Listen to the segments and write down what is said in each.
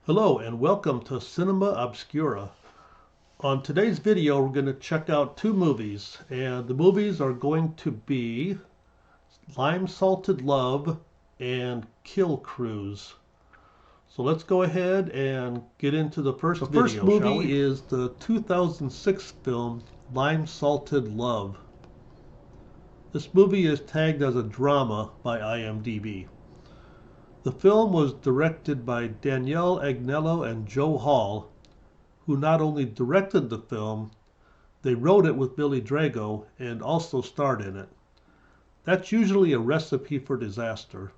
Hello and welcome to Cinema Obscura. On today's video we're going to check out two movies, and the movies are going to be Lime Salted Love and Kill Cruise. So let's go ahead and get into the first video. The first movie is the 2006 film Lime Salted Love. This movie is tagged as a drama by IMDb. The film was directed by Danielle Agnello and Joe Hall, who not only directed the film, they wrote it with Billy Drago and also starred in it. That's usually a recipe for disaster.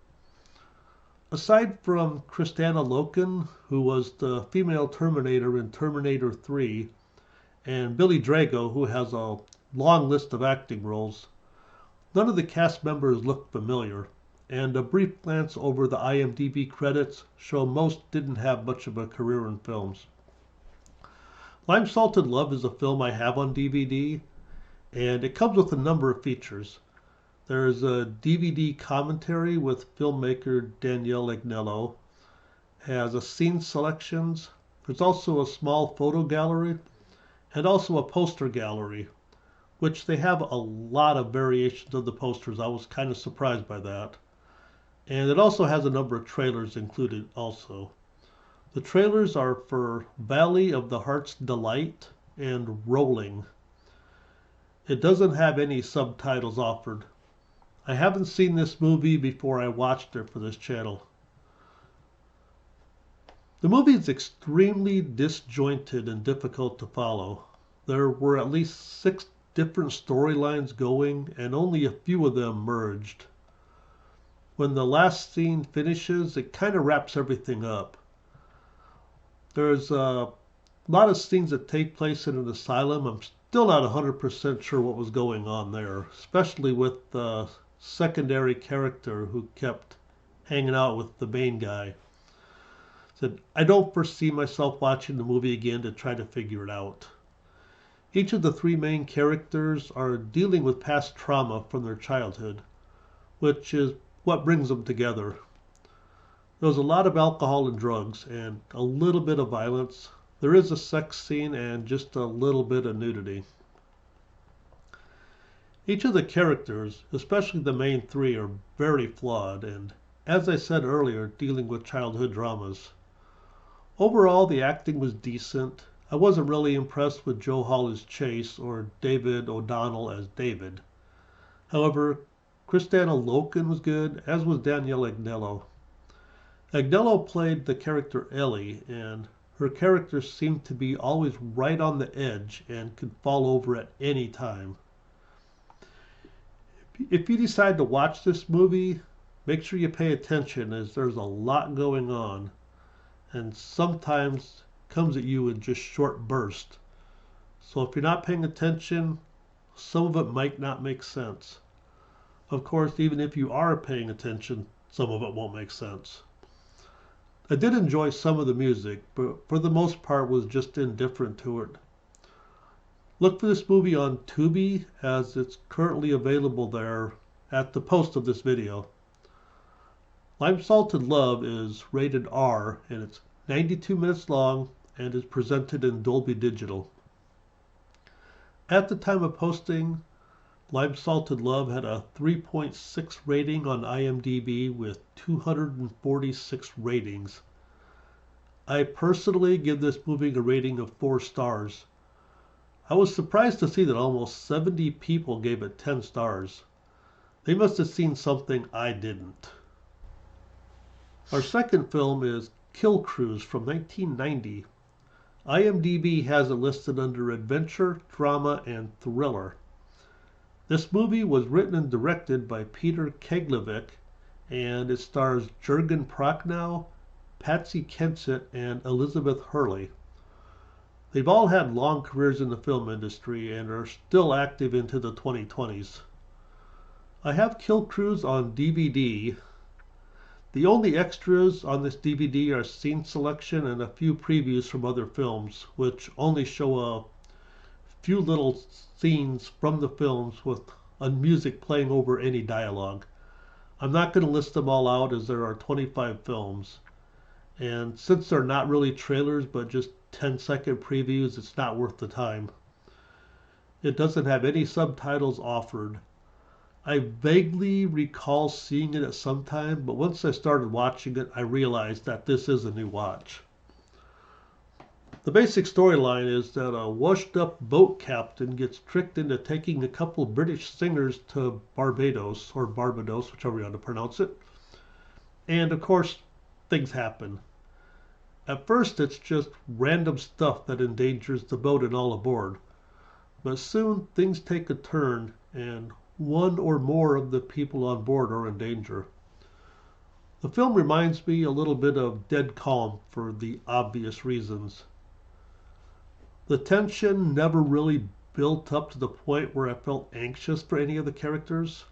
Aside from Kristanna Loken, who was the female Terminator in Terminator 3, and Billy Drago, who has a long list of acting roles, none of the cast members look familiar, and a brief glance over the IMDb credits show most didn't have much of a career in films. Lime Salted Love is a film I have on DVD, and it comes with a number of features. There's a DVD commentary with filmmaker Danielle Agnello, has a scene selections, there's also a small photo gallery, and also a poster gallery, which they have a lot of variations of the posters. I was kind of surprised by that. And it also has a number of trailers included also. The trailers are for Valley of the Heart's Delight and Rolling. It doesn't have any subtitles offered. I haven't seen this movie before I watched it for this channel. The movie is extremely disjointed and difficult to follow. There were at least 6 different storylines going, and only a few of them merged. When the last scene finishes, it kind of wraps everything up. There's a lot of scenes that take place in an asylum. I'm still not 100% sure what was going on there, especially with the secondary character who kept hanging out with the main guy. Said, I don't foresee myself watching the movie again to try to figure it out. Each of the 3 main characters are dealing with past trauma from their childhood, which is what brings them together. There's a lot of alcohol and drugs and a little bit of violence. There is a sex scene and just a little bit of nudity. Each of the characters, especially the main 3, are very flawed and, as I said earlier, dealing with childhood dramas. Overall, the acting was decent. I wasn't really impressed with Joe Hall as Chase or David O'Donnell as David. However, Kristanna Loken was good, as was Danielle Agnello. Agnello played the character Ellie, and her character seemed to be always right on the edge and could fall over at any time. If you decide to watch this movie, make sure you pay attention, as there's a lot going on, and sometimes comes at you in just short bursts. So if you're not paying attention, some of it might not make sense. Of course, even if you are paying attention, some of it won't make sense. I did enjoy some of the music, but for the most part was just indifferent to it. Look for this movie on Tubi, as it's currently available there at the post of this video. Lime Salted Love is rated R, and it's 92 minutes long and is presented in Dolby Digital. At the time of posting, Lime Salted Love had a 3.6 rating on IMDb with 246 ratings. I personally give this movie a rating of 4 stars. I was surprised to see that almost 70 people gave it 10 stars. They must have seen something I didn't. Our second film is Kill Cruise from 1990. IMDb has it listed under Adventure, Drama, and Thriller. This movie was written and directed by Peter Keglevic, and it stars Jürgen Prochnow, Patsy Kensit, and Elizabeth Hurley. They've all had long careers in the film industry and are still active into the 2020s. I have Kill Cruise on DVD. The only extras on this DVD are scene selection and a few previews from other films, which only show a few little scenes from the films with music playing over any dialogue. I'm not going to list them all out, as there are 25 films. And since they're not really trailers but just 10-second previews, it's not worth the time. It doesn't have any subtitles offered. I vaguely recall seeing it at some time, but once I started watching it, I realized that this is a new watch. The basic storyline is that a washed up boat captain gets tricked into taking a couple British singers to Barbados, or Barbados, whichever you want to pronounce it. And of course, things happen. At first, it's just random stuff that endangers the boat and all aboard. But soon, things take a turn, and one or more of the people on board are in danger. The film reminds me a little bit of Dead Calm for the obvious reasons. The tension never really built up to the point where I felt anxious for any of the characters.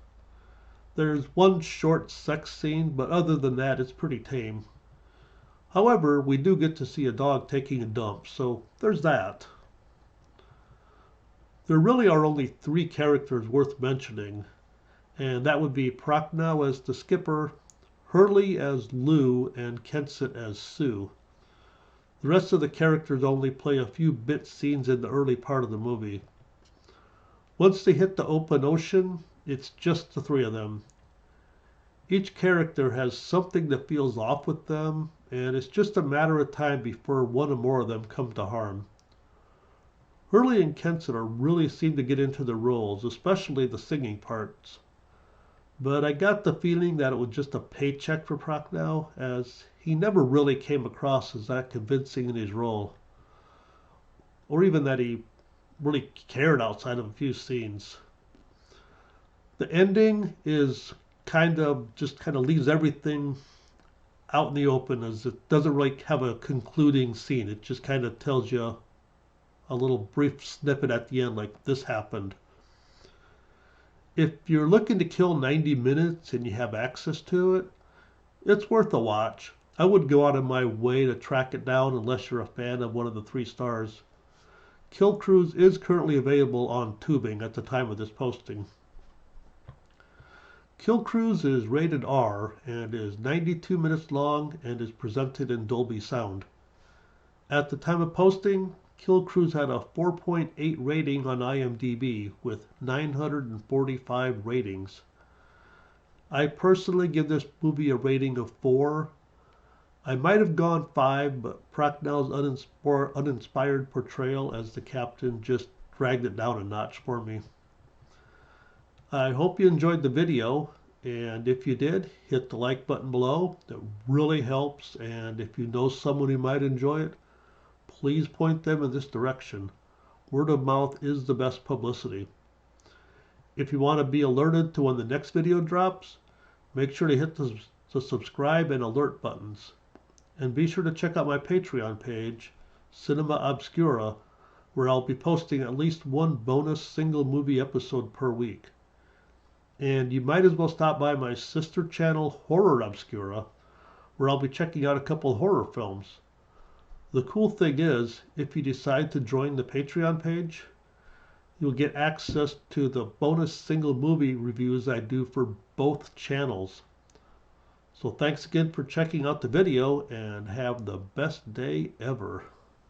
There's one short sex scene, but other than that, it's pretty tame. However, we do get to see a dog taking a dump, so there's that. There really are only 3 characters worth mentioning, and that would be Prochnow as the skipper, Hurley as Lou, and Kensett as Sue. The rest of the characters only play a few bit scenes in the early part of the movie. Once they hit the open ocean, it's just the 3 of them. Each character has something that feels off with them, and it's just a matter of time before one or more of them come to harm. Hurley and Kensett really seem to get into their roles, especially the singing parts. But I got the feeling that it was just a paycheck for Prochnow, as he never really came across as that convincing in his role. Or even that he really cared outside of a few scenes. The ending is kind of leaves everything out in the open, as it doesn't really have a concluding scene. It just kind of tells you a little brief snippet at the end, like this happened. If you're looking to kill 90 minutes and you have access to it, it's worth a watch. I wouldn't go out of my way to track it down unless you're a fan of one of the 3 stars. Kill Cruise is currently available on tubing at the time of this posting. Kill Cruise is rated R and is 92 minutes long and is presented in Dolby Sound. At the time of posting, Kill Cruise had a 4.8 rating on IMDb with 945 ratings. I personally give this movie a rating of 4. I might have gone 5, but Prochnow's uninspired portrayal as the captain just dragged it down a notch for me. I hope you enjoyed the video, and if you did, hit the like button below. That really helps, and if you know someone who might enjoy it, please point them in this direction. Word of mouth is the best publicity. If you want to be alerted to when the next video drops, make sure to hit the subscribe and alert buttons. And be sure to check out my Patreon page, Cinema Obscura, where I'll be posting at least one bonus single movie episode per week. And you might as well stop by my sister channel, Horror Obscura, where I'll be checking out a couple horror films. The cool thing is, if you decide to join the Patreon page, you'll get access to the bonus single movie reviews I do for both channels. So thanks again for checking out the video, and have the best day ever.